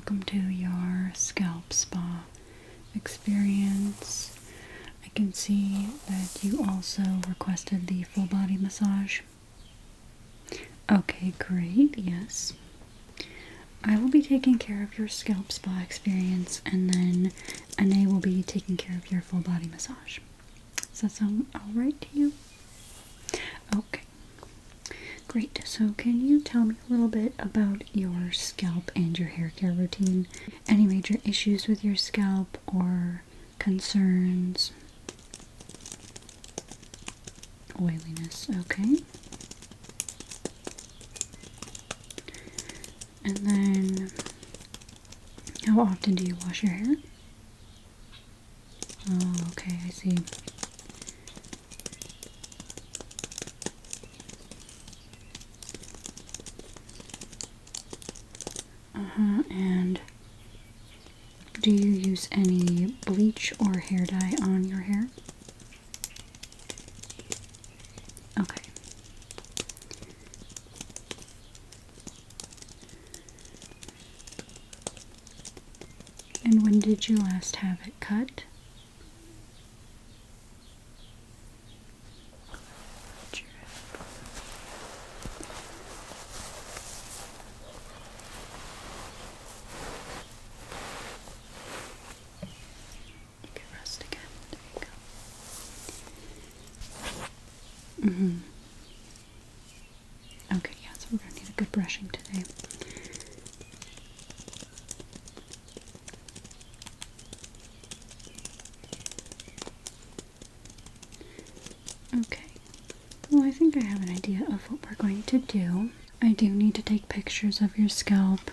welcome to your scalp spa experience. I can see that you also requested the full body massage. Okay, great, yes. I will be taking care of your scalp spa experience, and then Anae will be taking care of your full body massage. Does that sound alright to you? Okay. Great. So can you tell me a little bit about your scalp and your hair care routine? Any major issues with your scalp or concerns? Oiliness, okay. And then, how often do you wash your hair? Oh, okay, I see. And do you use any bleach or hair dye on your hair? Okay. And when did you last have it cut? You can rest again. There you go. Okay, yeah, so we're going to need a good brushing today. Okay, well, I think I have an idea of what we're going to do. I do need to take pictures of your scalp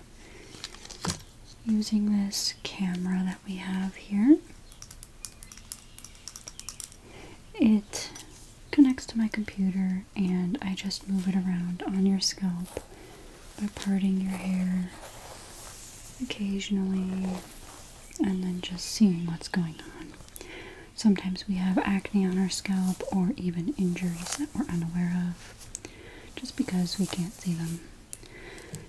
using this camera that we have here. It connects to my computer, and I just move it around on your scalp by parting your hair occasionally and then just seeing what's going on. Sometimes we have acne on our scalp or even injuries that we're unaware of just because we can't see them.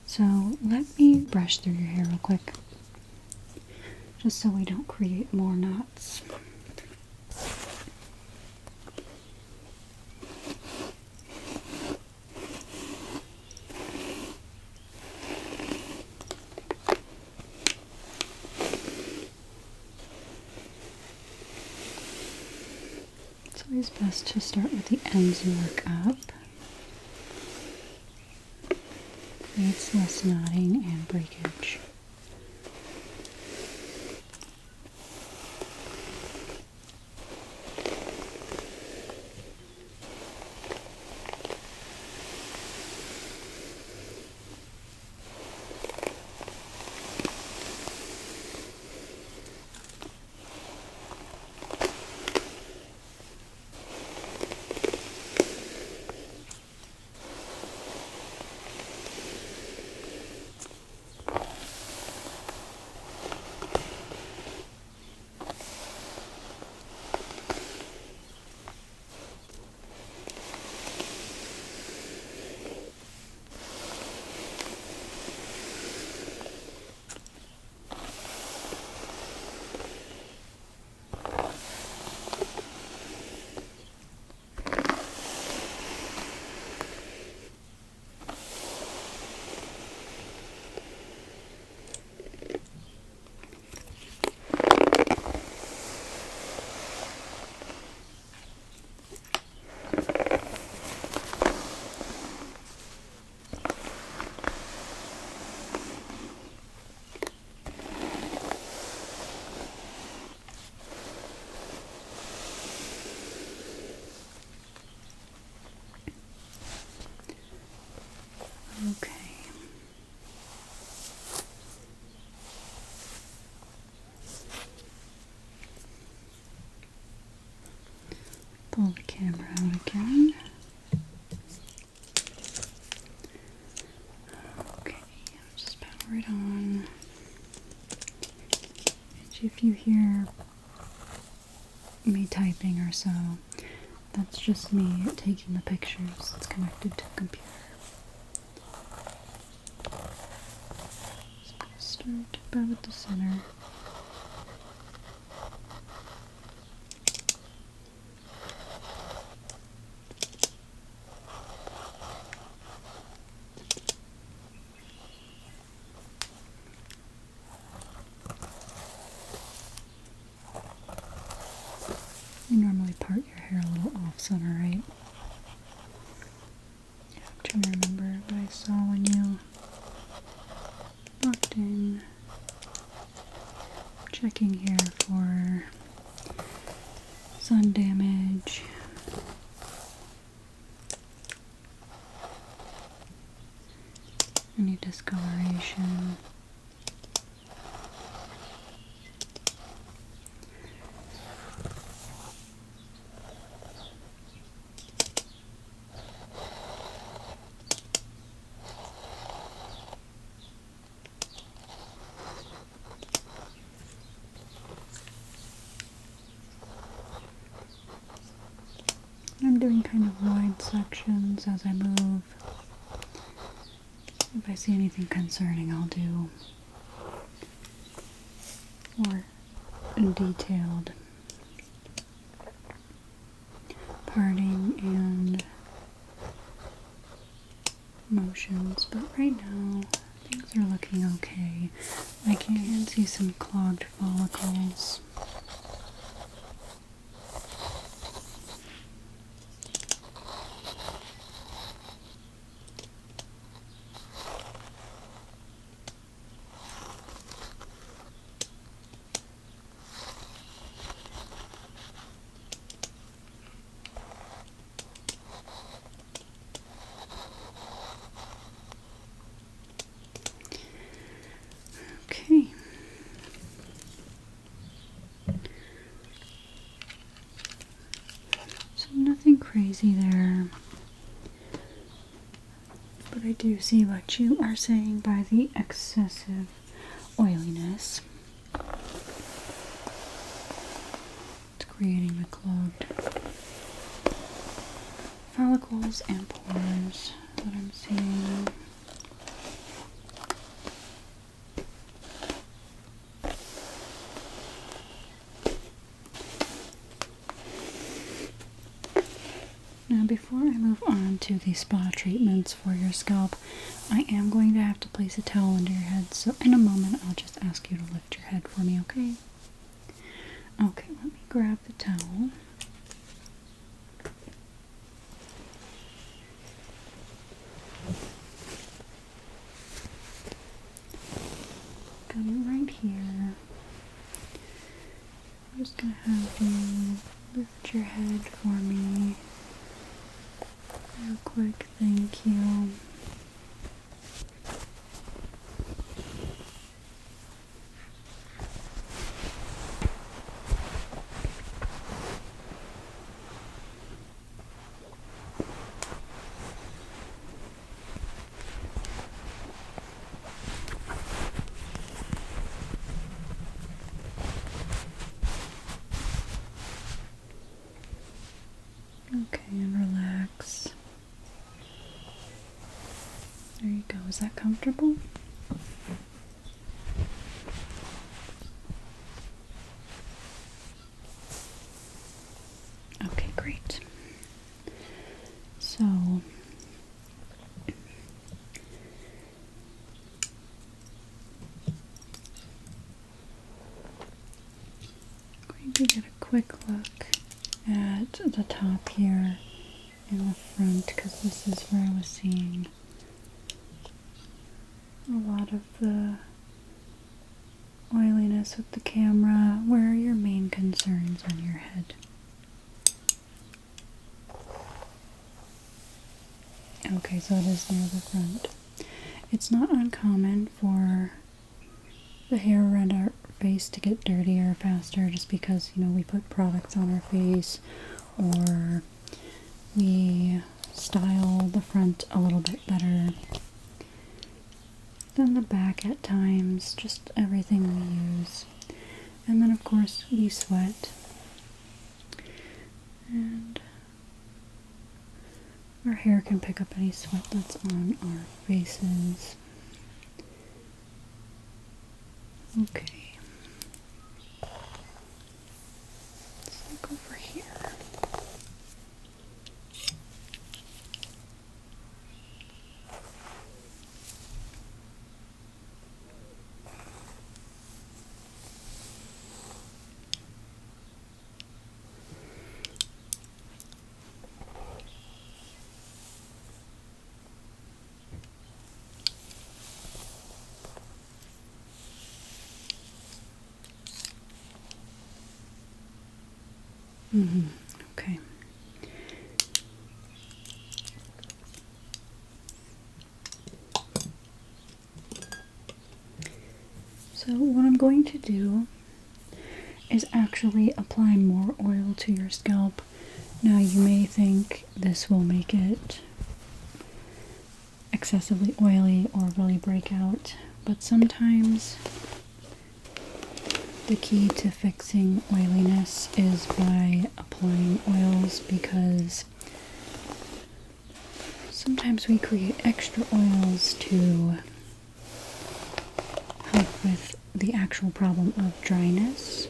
So let me brush through your hair real quick just so we don't create more knots. It's always best to start with the ends and work up. Creates less knotting and breakage. Okay. Pull the camera out again. Okay, just power it on. And if you hear me typing or so, that's just me taking the pictures. It's connected to the computer. So I'm going to start about at the center. You normally part your hair a little off center, right? I'm trying to remember what I saw when you walked in. Checking here for sun damage. Any discoloration. I'm doing kind of wide sections as I move. If I see anything concerning, I'll do more detailed parting and motions, but right now things are looking okay. I can see some clogged follicles. Okay. So nothing crazy there. But I do see what you are saying by the excessive oiliness. It's creating the clogged follicles and pores that I'm seeing. Now before I move on to the spa treatments for your scalp, I am going to have to place a towel under your head, so in a moment I'll just ask you to lift your head for me, okay? Okay, let me grab the towel. Got it right here. I'm just gonna have you lift your head for me. Real quick, thank you. Okay, and relax. There you go. Is that comfortable? Okay, great. So, I'm going to get a quick look at the top here in the front, because this is where I was seeing a lot of the oiliness with the camera. Where are your main concerns on your head? Okay, so it is near the front. It's not uncommon for the hair around our face to get dirtier faster just because, you know, we put products on our face or we style the front a little bit better than the back at times, just everything we use. And then of course we sweat, and our hair can pick up any sweat that's on our faces. Okay. Let's look over here. Okay. So what I'm going to do is actually apply more oil to your scalp. Now you may think this will make it excessively oily or really break out, but sometimes the key to fixing oiliness is by applying oils, because sometimes we create extra oils to help with the actual problem of dryness.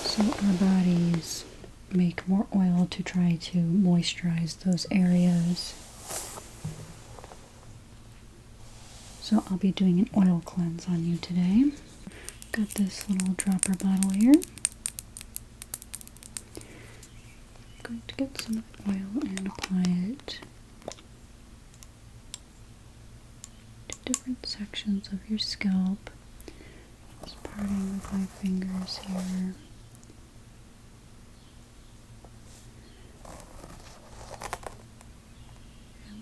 So our bodies make more oil to try to moisturize those areas. So I'll be doing an oil cleanse on you today. Got this little dropper bottle here. I'm going to get some oil and apply it to different sections of your scalp. Just parting with my fingers here.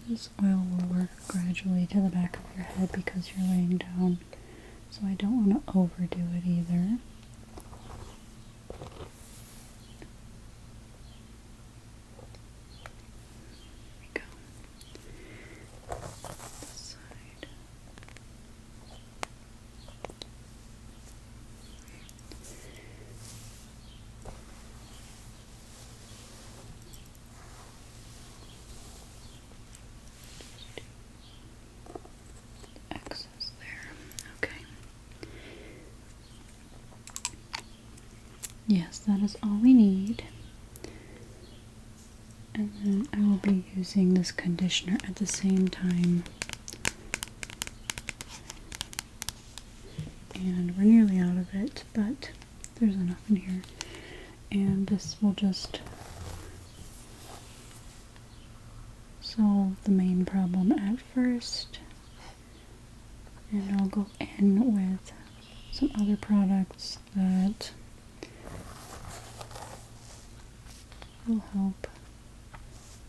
This oil will work gradually to the back of your head because you're laying down, so I don't want to overdo it either. There we go. This side. Excess there. Okay. Yes, that is all we need. And then I will be using this conditioner at the same time. And we're nearly out of it, but there's enough in here. And this will just solve the main problem at first. And I'll go in with some other products that will help.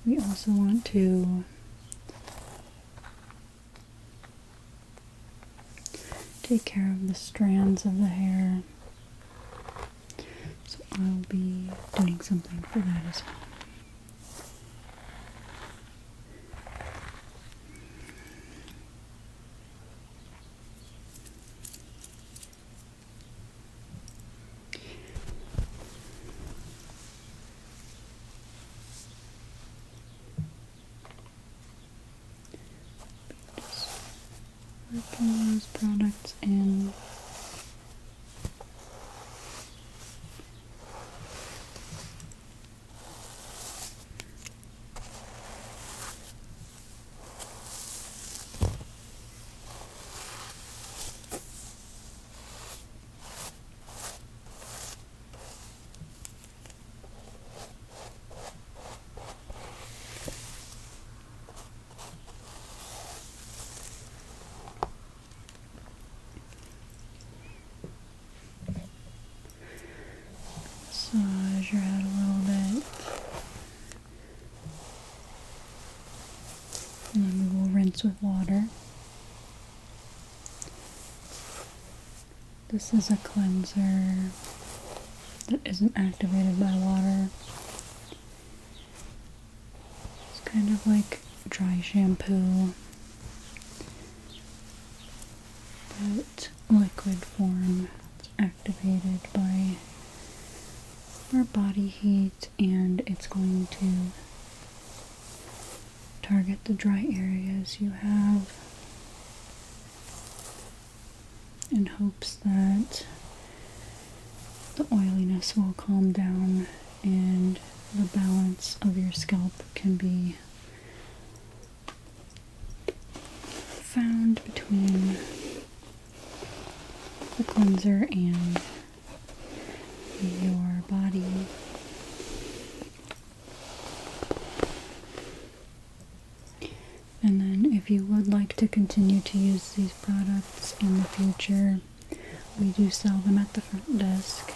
We also want to take care of the strands of the hair, so I'll be doing something for that as well. Working those products in. Massage your head a little bit, and then we will rinse with water. This is a cleanser that isn't activated by water. It's kind of like dry shampoo, but liquid form. It's activated by our body heat, and it's going to target the dry areas you have. in hopes that the oiliness will calm down and the balance of your scalp can be found between the cleanser and your body. And then if you would like to continue to use these products in the future, we do sell them at the front desk.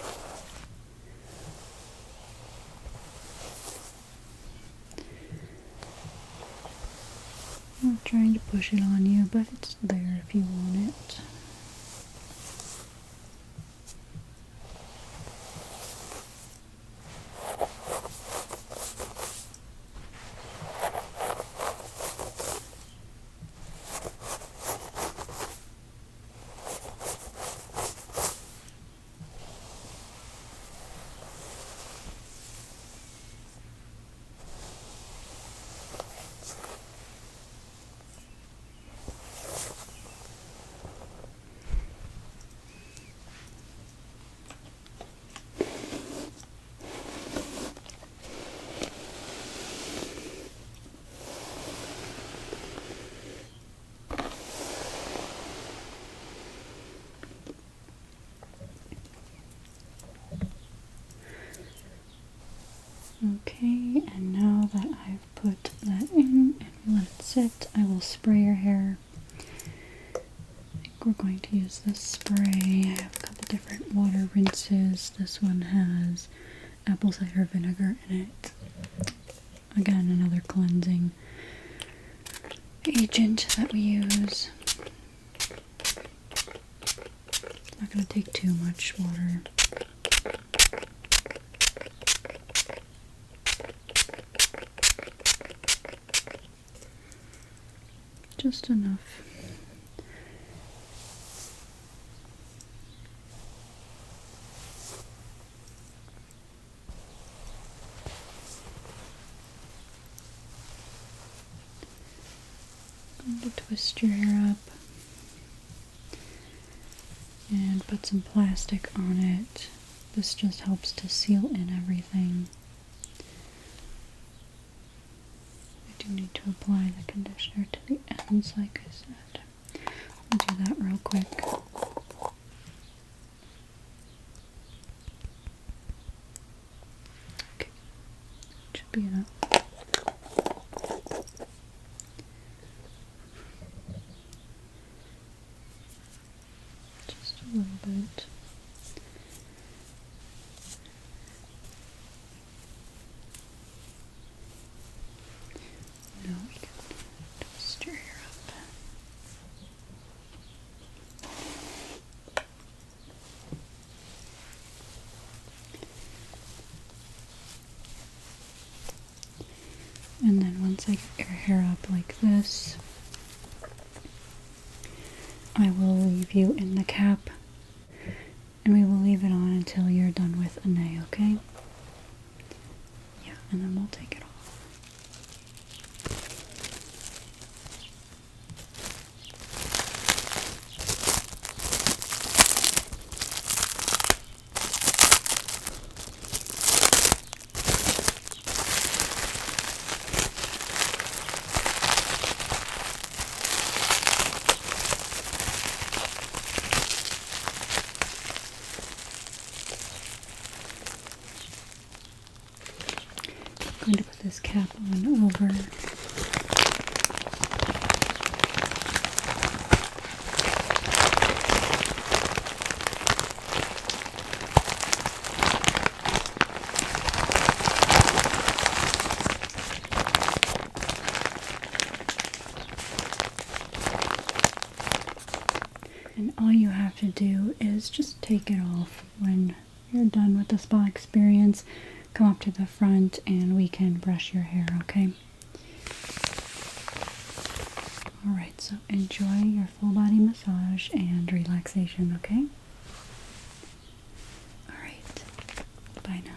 I'm not trying to push it on you, but it's there if you want it. Okay, and now that I've put that in and let it sit, I will spray your hair. I think we're going to use this spray. I have a couple different water rinses. This one has apple cider vinegar in it. Again, another cleansing agent that we use. It's not going to take too much water. Just enough. I'm going to twist your hair up and put some plastic on it. This just helps to seal in everything. I do need to apply the conditioner to the ends, like I said. I'll do that real quick. Okay, should be enough. Just a little bit. Now we can twist your hair up. And then once I get your hair up like this, I will leave you in the cap and we will leave it on until you're done with a nay, okay? Yeah, and then we'll take it off. I'm going to put this cap on over. And all you have to do is just take it off when you're done with the spa experience. Come up to the front and we can brush your hair, okay? Alright, so enjoy your full body massage and relaxation, okay? Alright, bye now.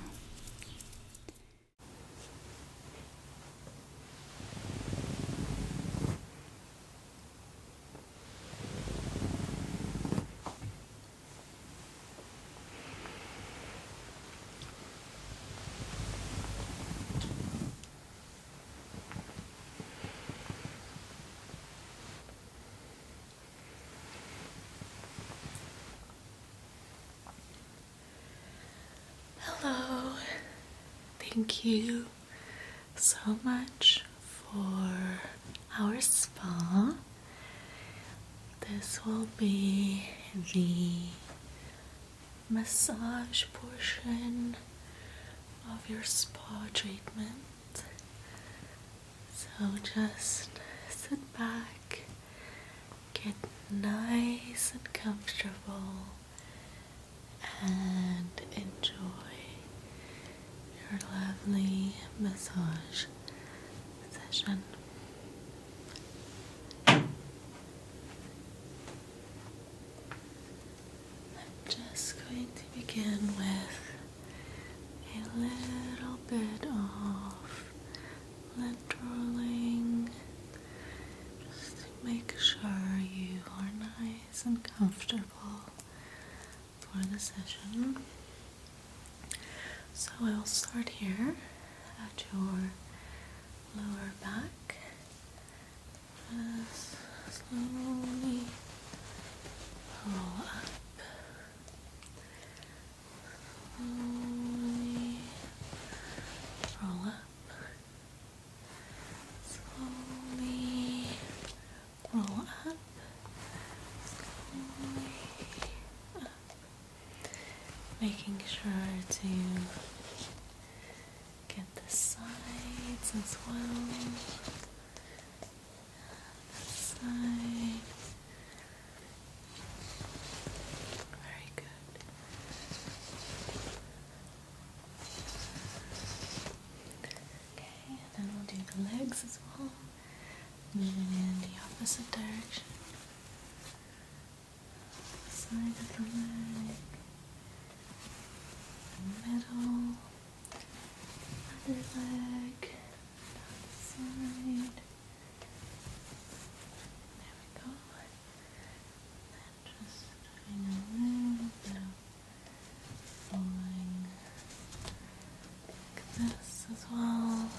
thank you so much for our spa. This will be the massage portion of your spa treatment. So just sit back, get nice and comfortable, and enjoy your lovely massage session. I'm just going to begin with a little bit of lint rolling, just to make sure you are nice and comfortable for the session. So I'll start here at your lower back. Just slowly roll up. Slowly roll up. Slowly roll up. Slowly up. Making sure to get the sides as well. This side. Very good. Okay, and then we'll do the legs as well. Moving in the opposite direction. Side of the leg. Middle. Other leg. Down the side. There we go. And just doing a little bit of rolling like this as well.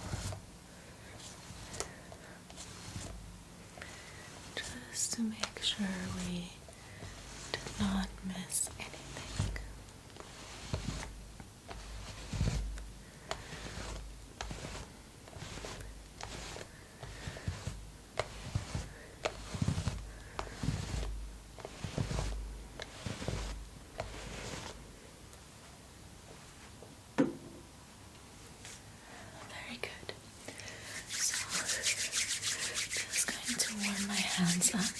Just to make sure we did not miss anything. Very good. So, just going to warm my hands up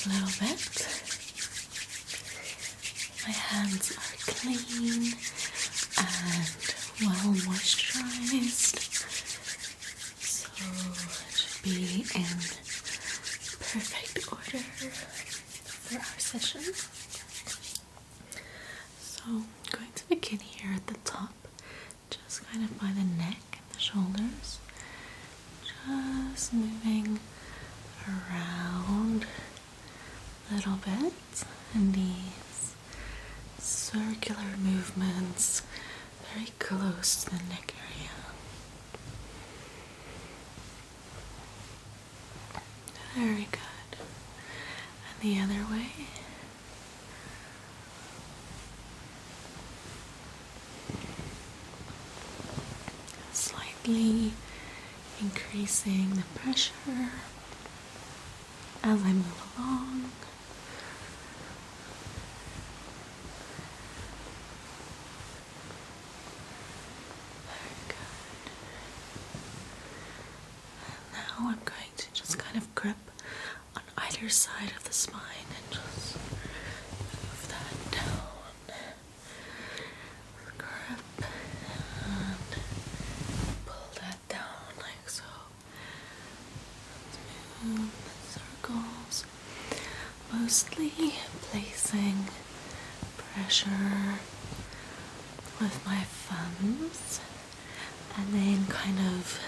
a little bit. My hands are clean and well moisturized, so it should be in perfect order for our session. So I'm going to begin here at the top, just kind of by the neck and the shoulders, just moving around a little bit in these circular movements very close to the neck area. Very good. And the other way. Slightly increasing the pressure as I move along. Very good. And now I'm going to just kind of grip on either side of the spine and just move that down. Grip and pull that down like so. Move in circles, mostly placing pressure with my thumbs and then kind of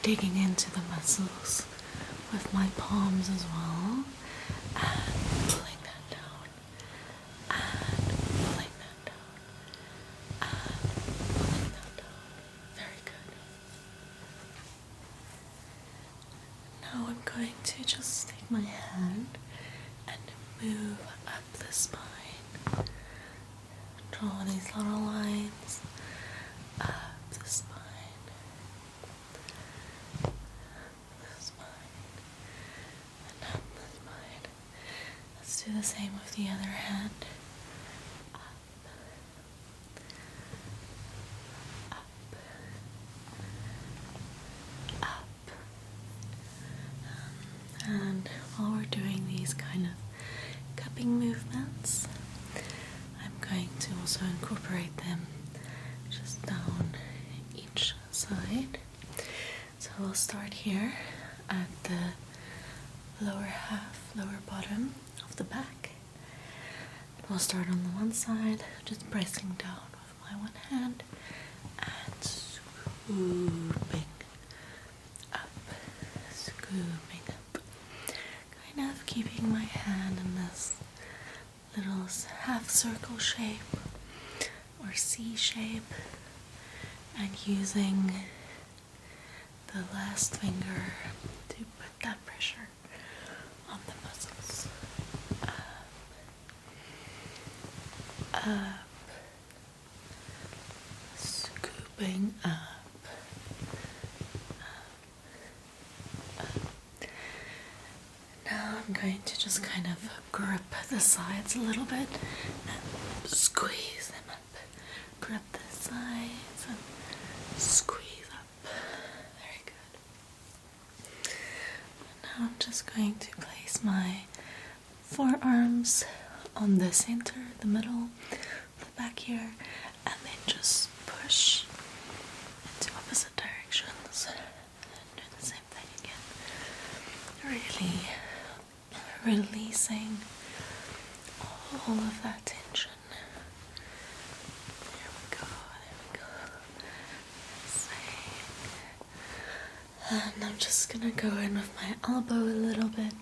digging into the muscles with my palms as well and pulling that down and pulling that down and pulling that down. Very good. Now I'm going to just take my hand and move up the spine. Draw these little lines up the spine, the spine, and up the spine. Let's do the same with the other hand. Up, up, up. And while we're doing these kind of cupping movements, I'm going to also incorporate them just down each side. So we'll start here at the lower half, lower bottom of the back. We'll start on the one side, just pressing down with my one hand and scooping up, scooping up. Kind of keeping my hand in this little half circle shape or C shape and using the last finger to put that pressure on the muscles. Up, scooping up, up. Now I'm going to just kind of grip the sides a little bit and squeeze them up. Grip the sides and squeeze up. Very good. Now I'm just going to place my forearms on the center, the middle, the back here, and then just push into opposite directions and do the same thing again. Really releasing all of that tension. There we go. And I'm just gonna go in with my elbow a little bit.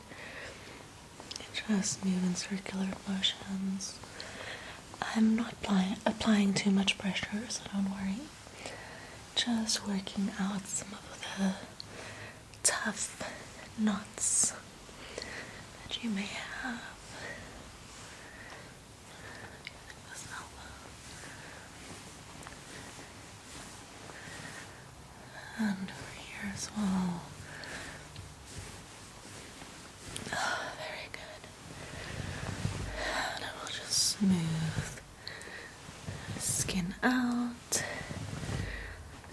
Just move in circular motions. I'm not applying too much pressure, so don't worry. Just working out some of the tough knots that you may have. This elbow. And over here as well. Very good. And I will just smooth the skin out.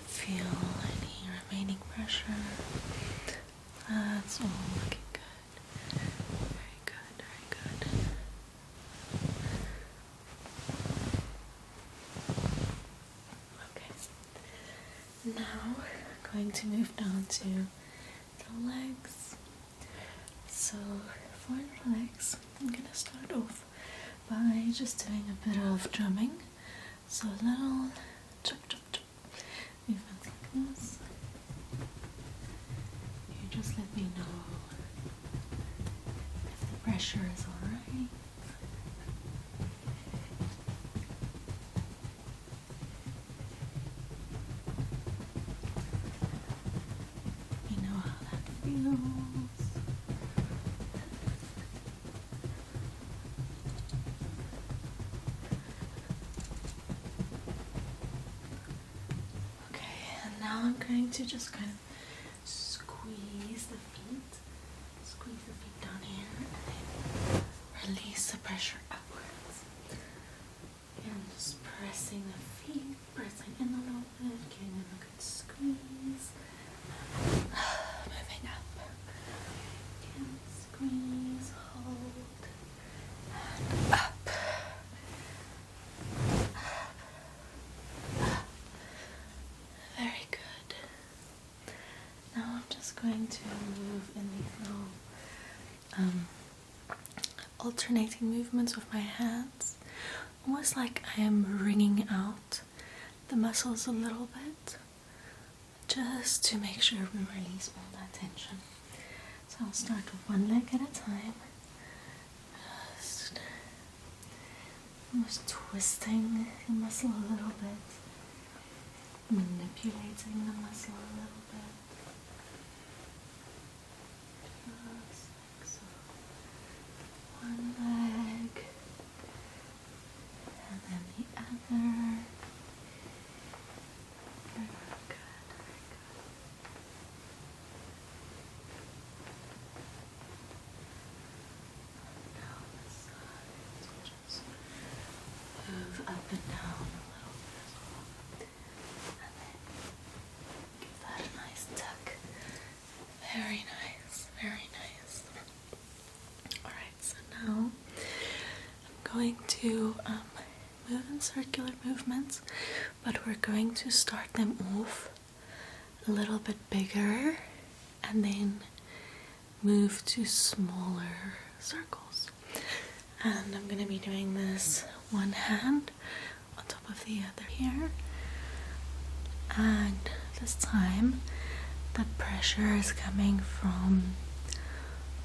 Feel any remaining pressure. That's all looking good. Very good, very good. Okay. Now I'm going to move down to the legs. So for the legs, I'm gonna start off by just doing a bit of drumming. So a little chop chop chop movements like this. You just let me know if the pressure is alright. You know how that feels. Okay, and now I'm going to just kind of squeeze the feet down here, and then release the pressure upwards. And just pressing the feet, pressing in a little bit, getting them a good squeeze. Moving up. And squeeze, hold, and up. Very good. Now I'm just going to move in these little alternating movements with my hands, almost like I am wringing out the muscles a little bit, just to make sure we release all that tension. So I'll start with one leg at a time, just almost twisting the muscle a little bit, manipulating the muscle a little bit. Just like so. One leg, and then the other. Very going to move in circular movements, but we're going to start them off a little bit bigger and then move to smaller circles. And I'm going to be doing this one hand on top of the other here. And this time the pressure is coming from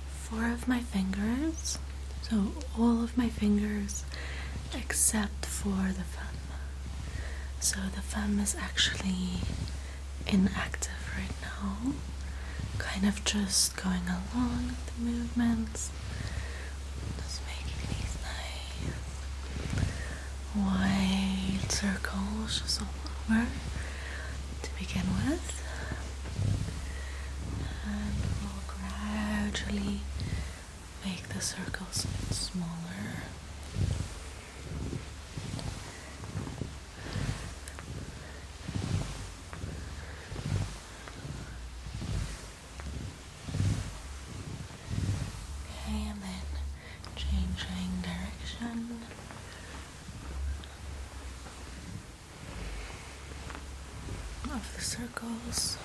4 of my fingers, so all of my fingers except for the thumb. So the thumb is actually inactive right now, kind of just going along with the movements, just making these nice wide circles just all over to begin with. And we'll gradually make the circles smaller. Okay, and then changing direction. Of the circles.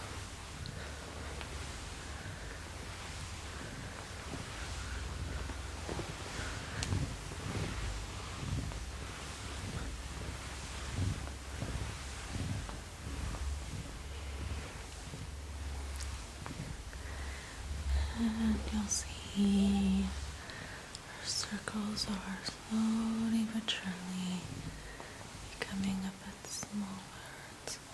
And you'll see our circles are slowly but surely becoming a bit smaller and smaller.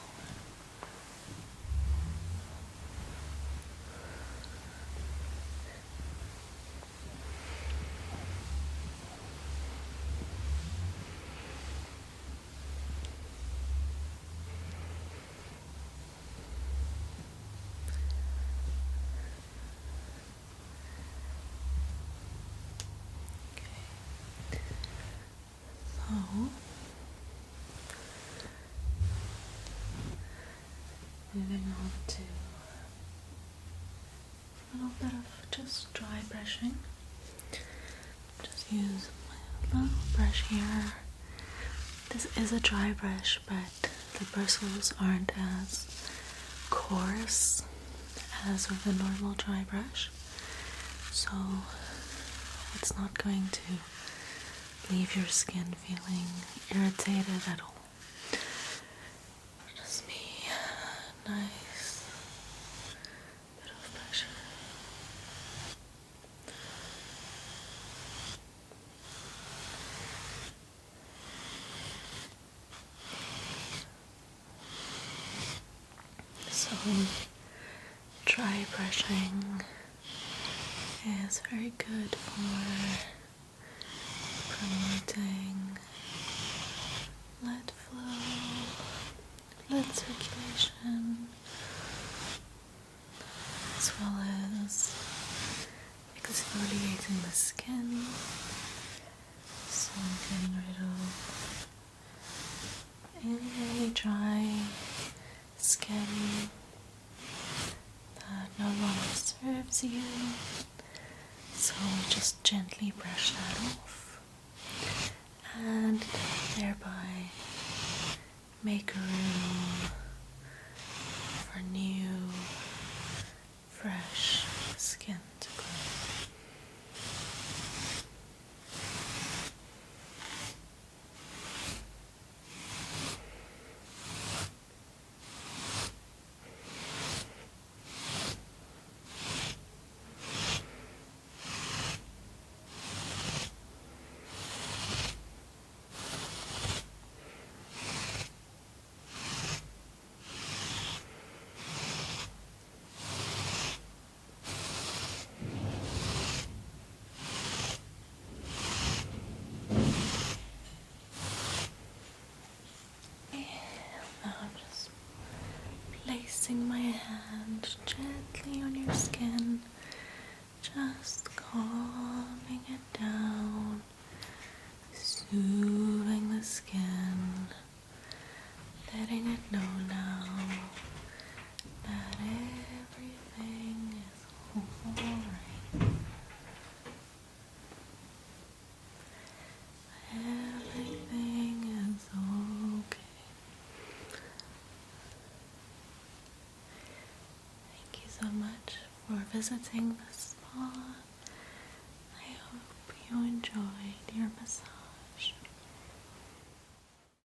So, moving on to a little bit of just dry brushing. Just use my little brush here. This is a dry brush, but the bristles aren't as coarse as with a normal dry brush, so it's not going to leave your skin feeling irritated at all. Just be a nice bit of pressure. So, dry brushing is very good for promoting blood flow, blood circulation, as well as exfoliating the skin, so getting rid of any dry skin that no longer serves you. So just gently brush that off and thereby make room for new, fresh skin to grow. Placing my hand gently on your skin, just calming it down, soothing the skin, letting it know now that everything is alright. visiting the spa.